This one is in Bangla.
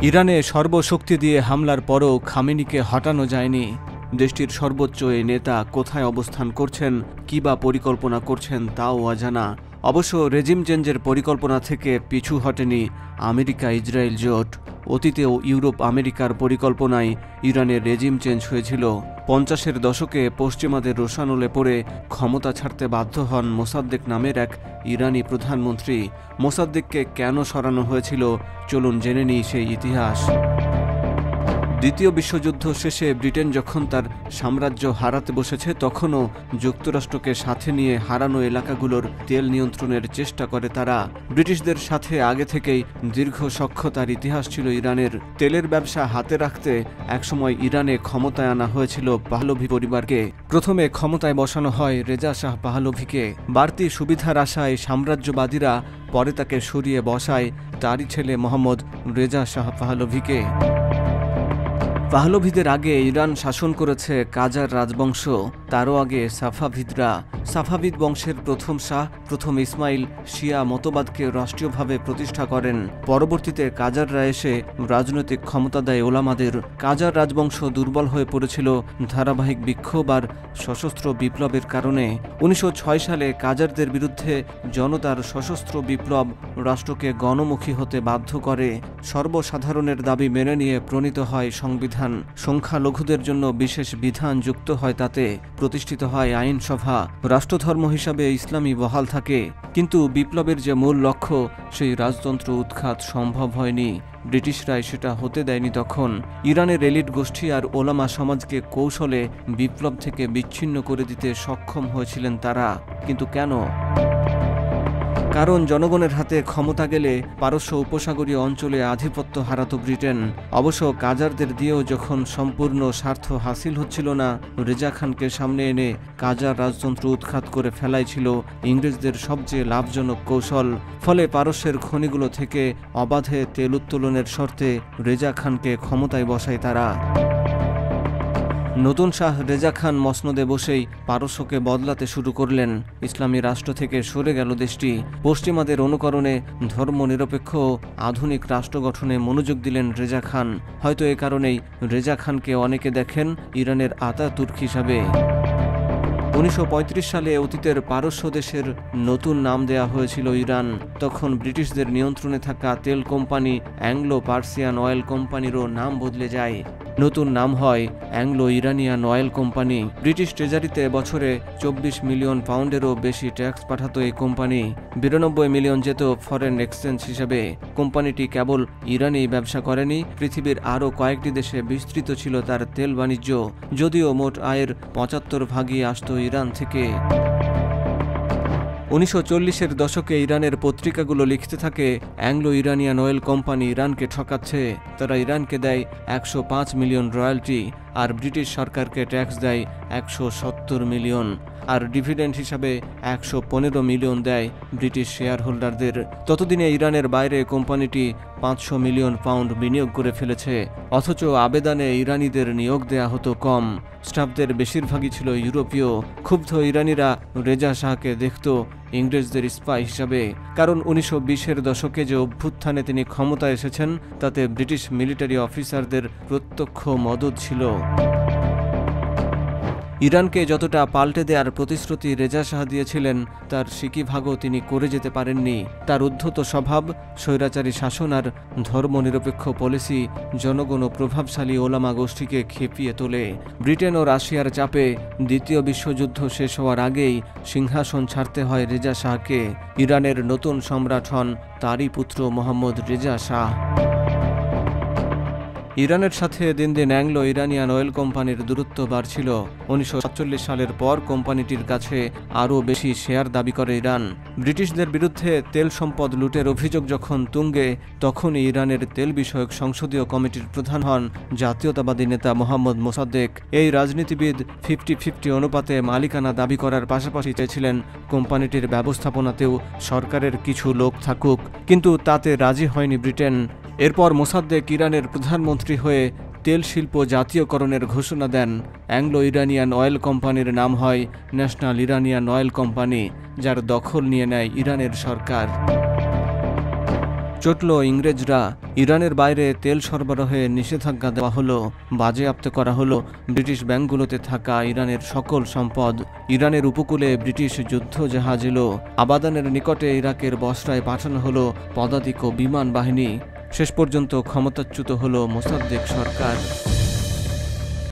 ইরানে সর্বশক্তি দিয়ে হামলার পরও খামেনিকে হটানো যায়নি। দেশটির সর্বোচ্চ এই নেতা কোথায় অবস্থান করছেন, কী বা পরিকল্পনা করছেন তাও অজানা। অবশ্য রেজিম চেঞ্জের পরিকল্পনা থেকে পিছু হটেনি আমেরিকা ইসরায়েল জোট। অতীতেও ইউরোপ আমেরিকার পরিকল্পনায় ইরানের রেজিম চেঞ্জ হয়েছিল। 50-এর দশকে পশ্চিমাদের রোষানলে পড়ে ক্ষমতা ছাড়তে বাধ্য হন মোসাদ্দেক নামের এক ইরানি প্রধানমন্ত্রী। মোসাদ্দেককে কেন সরানো হয়েছিল চলুন জেনে নিই সেই ইতিহাস। দ্বিতীয় বিশ্বযুদ্ধ শেষে ব্রিটেন যখন তার সাম্রাজ্য হারাতে বসেছে, তখনও যুক্তরাষ্ট্রকে সাথে নিয়ে হারানো এলাকাগুলোর তেল নিয়ন্ত্রণের চেষ্টা করে তারা। ব্রিটিশদের সাথে আগে থেকেই দীর্ঘ সখ্যতার ইতিহাস ছিল ইরানের। তেলের ব্যবসা হাতে রাখতে একসময় ইরানে ক্ষমতায় আনা হয়েছিল পাহলভি পরিবারকে। প্রথমে ক্ষমতায় বসানো হয় রেজা শাহ পাহলভিকে। বাড়তি সুবিধার আশায় সাম্রাজ্যবাদীরা পরে তাকে সরিয়ে বসায় তারই ছেলে মোহাম্মদ রেজা শাহ পাহলভিকে। পাহলভিদের আগে ইরান শাসন করেছে কাজার রাজবংশ, তারও আগে সাফাভিদরা। সাফাভিদ বংশের প্রথম শাহ প্রথম ইসমাইল শিয়া মতবাদকে রাষ্ট্রীয়ভাবে প্রতিষ্ঠা করেন। পরবর্তীতে কাজাররা এসে রাজনৈতিক ক্ষমতা দেয় ওলামাদের। কাজার রাজবংশ দুর্বল হয়ে পড়েছিল ধারাবাহিক বিক্ষোভ আর সশস্ত্র বিপ্লবের কারণে। 1906 সালে কাজারদের বিরুদ্ধে জনতার সশস্ত্র বিপ্লব রাষ্ট্রকে গণমুখী হতে বাধ্য করে। সর্বসাধারণের দাবি মেনে নিয়ে প্রণীত হয় সংবিধান। সংখ্যালঘুদের জন্য বিশেষ বিধান যুক্ত হয়, তাতে প্রতিষ্ঠিত হয় আইনসভা। রাষ্ট্রধর্ম হিসাবে ইসলামী বহাল থাকে। কিন্তু বিপ্লবের যে মূল লক্ষ্য, সেই রাজতন্ত্র উৎখাত সম্ভব হয়নি। ব্রিটিশরাই সেটা হতে দেয়নি তখন। ইরানের এলিট গোষ্ঠী আর ওলামা সমাজকে কৌশলে বিপ্লব থেকে বিচ্ছিন্ন করে দিতে সক্ষম হয়েছিলেন তারা। কিন্তু কেন? কারণ জনগণের হাতে ক্ষমতা গেলে পারস্য উপসাগরীয় অঞ্চলে আধিপত্য হারাতো ব্রিটেন। অবশ্য কাজারদের দিয়েও যখন সম্পূর্ণ স্বার্থ হাসিল হচ্ছিল না, রেজা খানকে সামনে এনে কাজার রাজতন্ত্র উৎখাত করে ফেলাই ছিল ইংরেজদের সবচেয়ে লাভজনক কৌশল। ফলে পারস্যের খনিগুলো থেকে অবাধে তেল উত্তোলনের শর্তে রেজা খানকে ক্ষমতায় বসায় তারা। নতুন শাহ রেজা খান মসনদে বসেই পারস্যকে বদলাতে শুরু করলেন। ইসলামী রাষ্ট্র থেকে সরে গেল দেশটি। পশ্চিমাদের অনুকরণে ধর্মনিরপেক্ষ আধুনিক রাষ্ট্র গঠনে মনোযোগ দিলেন রেজা খান। হয়তো এ কারণেই রেজা খানকে অনেকে দেখেন ইরানের আতাতুর্ক হিসাবে। 1935 সালে অতীতের পারস্য দেশের নতুন নাম দেয়া হয়েছিল ইরান। তখন ব্রিটিশদের নিয়ন্ত্রণে থাকা তেল কোম্পানি অ্যাংলো পার্সিয়ান অয়েল কোম্পানিরও নাম বদলে যায়। নতুন নাম হয় Anglo Iranian oil company. British ট্রেজারিতে বছরে 24 মিলিয়ন পাউন্ডেরও বেশি ট্যাক্স পাঠাতো এই কোম্পানি। 92 মিলিয়ন যেত ফরেন এক্সচেঞ্জ হিসাবে। কোম্পানিটি কেবল ইরানেই ব্যবসা করেনি, পৃথিবীর আরও কয়েকটি দেশে বিস্তৃত ছিল তার তেল বাণিজ্য। যদিও মোট আয়ের 75 ভাগই আসত ইরান থেকে। 1940-এর দশকে ইরানের পত্রিকাগুলো লিখতে থাকে অ্যাংলো ইরানিয়ান অয়েল কোম্পানি ইরানকে ঠকাচ্ছে। তারা ইরানকে দেয় 105 মিলিয়ন রয়্যালটি, আর ব্রিটিশ সরকারকে ট্যাক্স দেয় 170 মিলিয়ন, আর ডিভিডেন্ড হিসাবে 115 মিলিয়ন দেয় ব্রিটিশ শেয়ার হোল্ডারদের। ততদিনে ইরানের বাইরে কোম্পানিটি 500 মিলিয়ন পাউন্ড বিনিয়োগ করে ফেলেছে। অথচ আবেদনে ইরানিদের নিয়োগ দেয়া হতো কম। স্টাফদের বেশিরভাগই ছিল ইউরোপীয়। ক্ষুব্ধ ইরানিরা রেজা শাহকে দেখত ইংরেজদের স্পাই হিসাবে। কারণ 1920-এর দশকে যে অভ্যুত্থানে তিনি ক্ষমতায় এসেছেন, তাতে ব্রিটিশ মিলিটারি অফিসারদের প্রত্যক্ষ মদদ ছিল। ইরানকে যতটা পাল্টে দেওয়ার প্রতিশ্রুতি রেজা শাহ দিয়েছিলেন, তার সিকিভাগও তিনি করে যেতে পারেননি। তার উদ্ধত স্বভাব, স্বৈরাচারী শাসন আর ধর্মনিরপেক্ষ পলিসি জনগণ ও প্রভাবশালী ওলামা গোষ্ঠীকে খেপিয়ে তোলে। ব্রিটেন ও রাশিয়ার চাপে দ্বিতীয় বিশ্বযুদ্ধ শেষ হওয়ার আগেই সিংহাসন ছাড়তে হয় রেজা শাহকে। ইরানের নতুন সম্রাট হন তারই পুত্র মোহাম্মদ রেজা শাহ। ইরানের সাথে দিন দিন অ্যাংলো ইরানিয়ান অয়েল কোম্পানির দূরত্ব বাড়ছিল। 1947 সালের পর কোম্পানিটির কাছে আরও বেশি শেয়ার দাবি করে ইরান। ব্রিটিশদের বিরুদ্ধে তেল সম্পদ লুটের অভিযোগ যখন তুঙ্গে, তখনই ইরানের তেল বিষয়ক সংসদীয় কমিটির প্রধান হন জাতীয়তাবাদী নেতা মোহাম্মদ মোসাদ্দেক। এই রাজনীতিবিদ 50-50 অনুপাতে মালিকানা দাবি করার পাশাপাশি চেয়েছিলেন কোম্পানিটির ব্যবস্থাপনাতেও সরকারের কিছু লোক থাকুক, কিন্তু তাতে রাজি হয়নি ব্রিটেন। এরপর মোসাদ্দেক ইরানের প্রধানমন্ত্রী হয়ে তেল শিল্প জাতীয়করণের ঘোষণা দেন। অ্যাংলো ইরানিয়ান অয়েল কোম্পানির নাম হয় ন্যাশনাল ইরানিয়ান অয়েল কোম্পানি, যার দখল নিয়ে নেয় ইরানের সরকার। চটল ইংরেজরা। ইরানের বাইরে তেল সরবরাহে নিষেধাজ্ঞা দেওয়া হলো। বাজেয়াপ্ত করা হলো ব্রিটিশ ব্যাংকগুলোতে থাকা ইরানের সকল সম্পদ। ইরানের উপকূলে ব্রিটিশ যুদ্ধ জাহাজ এলো। আবাদানের নিকটে ইরাকের বসরায় পাঠানো হলো পদাতিক ও বিমান বাহিনী। শেষ পর্যন্ত ক্ষমতাচ্যুত হলো মোসাদ্দেক সরকার।